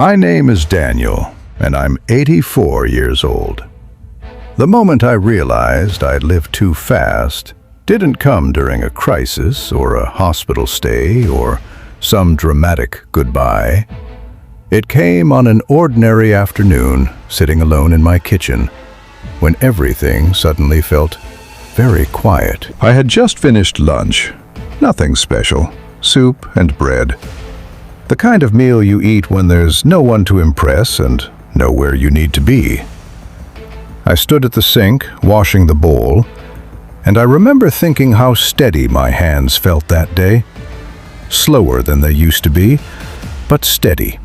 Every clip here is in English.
My name is Daniel, and I'm 84 years old. The moment I realized I'd lived too fast didn't come during a crisis or a hospital stay or some dramatic goodbye. It came on an ordinary afternoon, sitting alone in my kitchen, when everything suddenly felt very quiet. I had just finished lunch. Nothing special. Soup and bread. The kind of meal you eat when there's no one to impress and nowhere you need to be. I stood at the sink, washing the bowl, and I remember thinking how steady my hands felt that day. Slower than they used to be, but steady.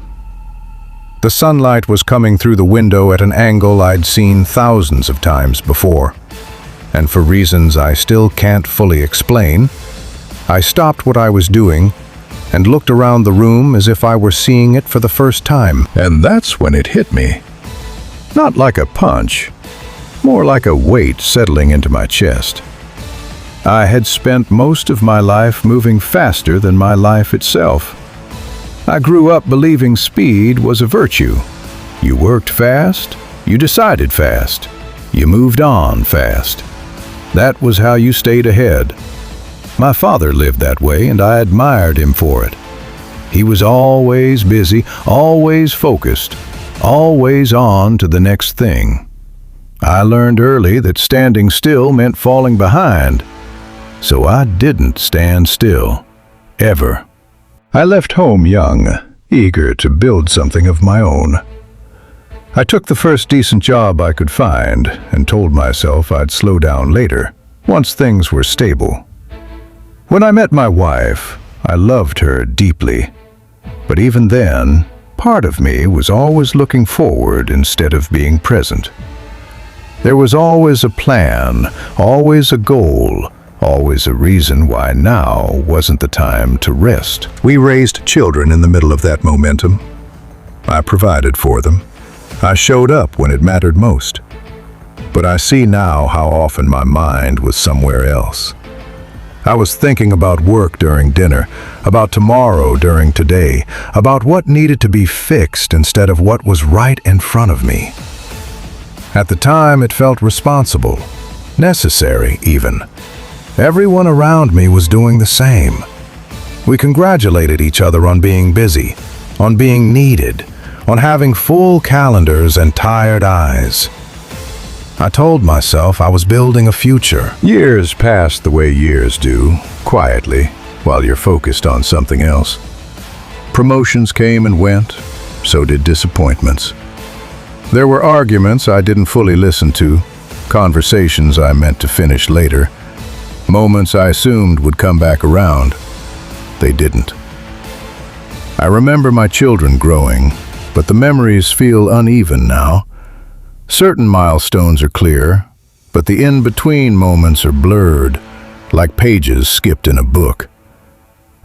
The sunlight was coming through the window at an angle I'd seen thousands of times before, and for reasons I still can't fully explain, I stopped what I was doing and looked around the room as if I were seeing it for the first time. And that's when it hit me. Not like a punch, more like a weight settling into my chest. I had spent most of my life moving faster than my life itself. I grew up believing speed was a virtue. You worked fast, you decided fast, you moved on fast. That was how you stayed ahead. My father lived that way, and I admired him for it. He was always busy, always focused, always on to the next thing. I learned early that standing still meant falling behind, so I didn't stand still, ever. I left home young, eager to build something of my own. I took the first decent job I could find and told myself I'd slow down later, once things were stable. When I met my wife, I loved her deeply. But even then, part of me was always looking forward instead of being present. There was always a plan, always a goal, always a reason why now wasn't the time to rest. We raised children in the middle of that momentum. I provided for them. I showed up when it mattered most. But I see now how often my mind was somewhere else. I was thinking about work during dinner, about tomorrow during today, about what needed to be fixed instead of what was right in front of me. At the time, it felt responsible, necessary even. Everyone around me was doing the same. We congratulated each other on being busy, on being needed, on having full calendars and tired eyes. I told myself I was building a future. Years passed the way years do, quietly, while you're focused on something else. Promotions came and went, so did disappointments. There were arguments I didn't fully listen to, conversations I meant to finish later, moments I assumed would come back around. They didn't. I remember my children growing, but the memories feel uneven now. Certain milestones are clear, but the in-between moments are blurred, like pages skipped in a book.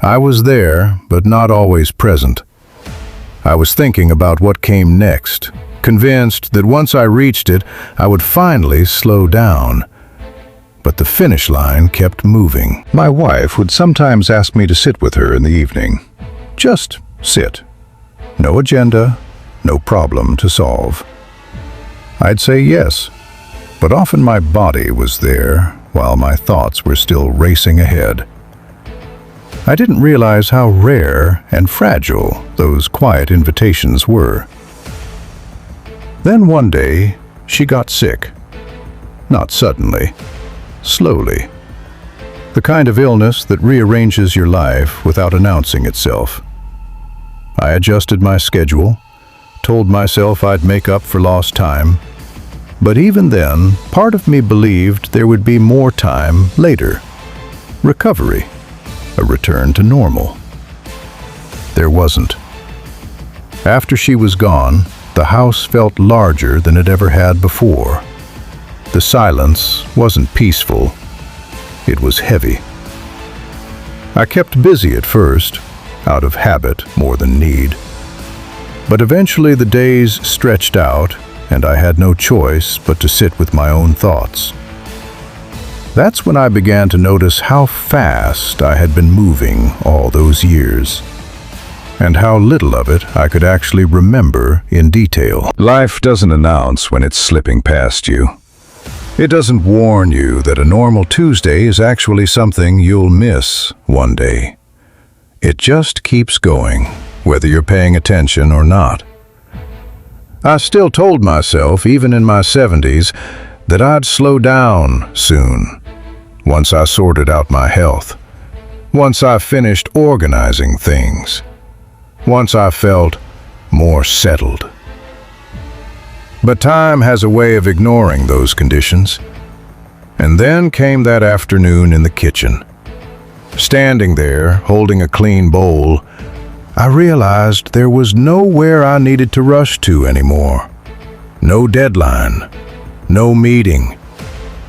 I was there, but not always present. I was thinking about what came next, convinced that once I reached it, I would finally slow down. But the finish line kept moving. My wife would sometimes ask me to sit with her in the evening. Just sit. No agenda, no problem to solve. I'd say yes, but often my body was there while my thoughts were still racing ahead. I didn't realize how rare and fragile those quiet invitations were. Then one day, she got sick. Not suddenly, slowly. The kind of illness that rearranges your life without announcing itself. I adjusted my schedule, told myself I'd make up for lost time. But even then, part of me believed there would be more time later. Recovery, a return to normal. There wasn't. After she was gone, the house felt larger than it ever had before. The silence wasn't peaceful. It was heavy. I kept busy at first, out of habit more than need. But eventually the days stretched out, and I had no choice but to sit with my own thoughts. That's when I began to notice how fast I had been moving all those years. and how little of it I could actually remember in detail. Life doesn't announce when it's slipping past you. It doesn't warn you that a normal Tuesday is actually something you'll miss one day. It just keeps going, whether you're paying attention or not. I still told myself, even in my 70s, that I'd slow down soon, once I sorted out my health, once I finished organizing things, once I felt more settled. But time has a way of ignoring those conditions. And then came that afternoon in the kitchen. Standing there, holding a clean bowl, I realized there was nowhere I needed to rush to anymore. No deadline, no meeting,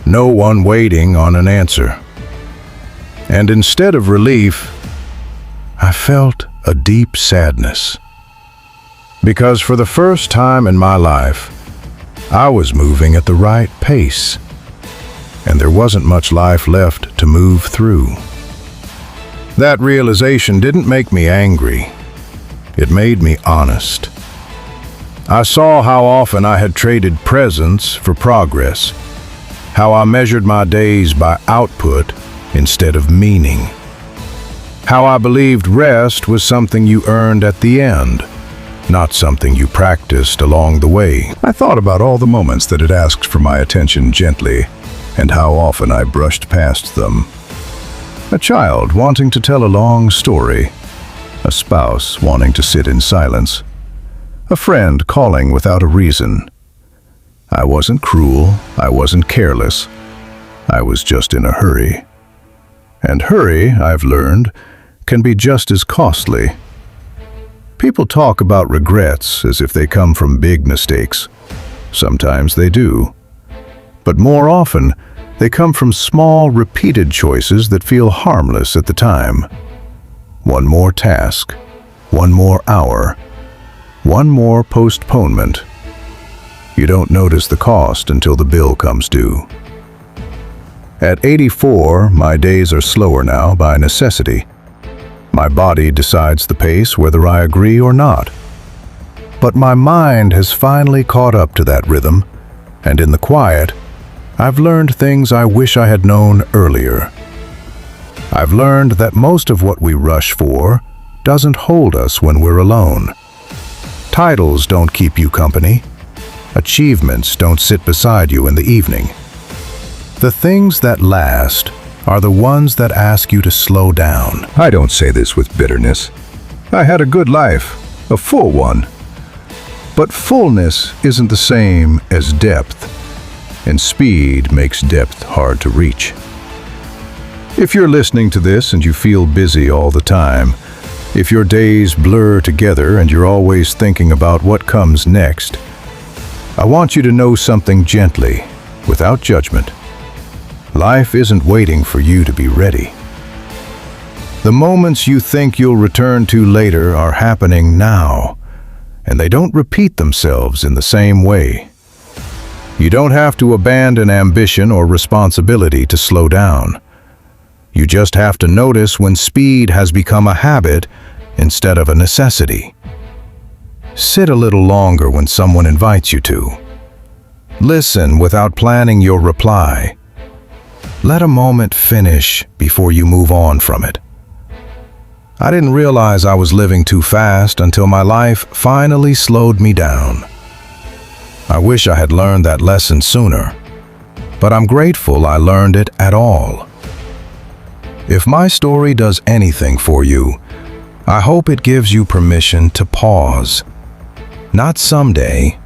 no one waiting on an answer. And instead of relief, I felt a deep sadness. Because for the first time in my life, I was moving at the right pace, and there wasn't much life left to move through. That realization didn't make me angry. It made me honest. I saw how often I had traded presence for progress, how I measured my days by output instead of meaning, how I believed rest was something you earned at the end, not something you practiced along the way. I thought about all the moments that had asked for my attention gently, and how often I brushed past them. A child wanting to tell a long story, a spouse wanting to sit in silence, a friend calling without a reason. I wasn't cruel, I wasn't careless, I was just in a hurry. And hurry, I've learned, can be just as costly. People talk about regrets as if they come from big mistakes. Sometimes they do. But more often, they come from small, repeated choices that feel harmless at the time. One more task, one more hour, one more postponement. You don't notice the cost until the bill comes due. At 84, my days are slower now by necessity. My body decides the pace whether I agree or not. But my mind has finally caught up to that rhythm, and in the quiet, I've learned things I wish I had known earlier. I've learned that most of what we rush for doesn't hold us when we're alone. Titles don't keep you company. Achievements don't sit beside you in the evening. The things that last are the ones that ask you to slow down. I don't say this with bitterness. I had a good life, a full one. But fullness isn't the same as depth, and speed makes depth hard to reach. If you're listening to this and you feel busy all the time, if your days blur together and you're always thinking about what comes next, I want you to know something gently, without judgment. Life isn't waiting for you to be ready. The moments you think you'll return to later are happening now, and they don't repeat themselves in the same way. You don't have to abandon ambition or responsibility to slow down. You just have to notice when speed has become a habit instead of a necessity. Sit a little longer when someone invites you to. Listen without planning your reply. Let a moment finish before you move on from it. I didn't realize I was living too fast until my life finally slowed me down. I wish I had learned that lesson sooner, but I'm grateful I learned it at all. If my story does anything for you, I hope it gives you permission to pause. Not someday,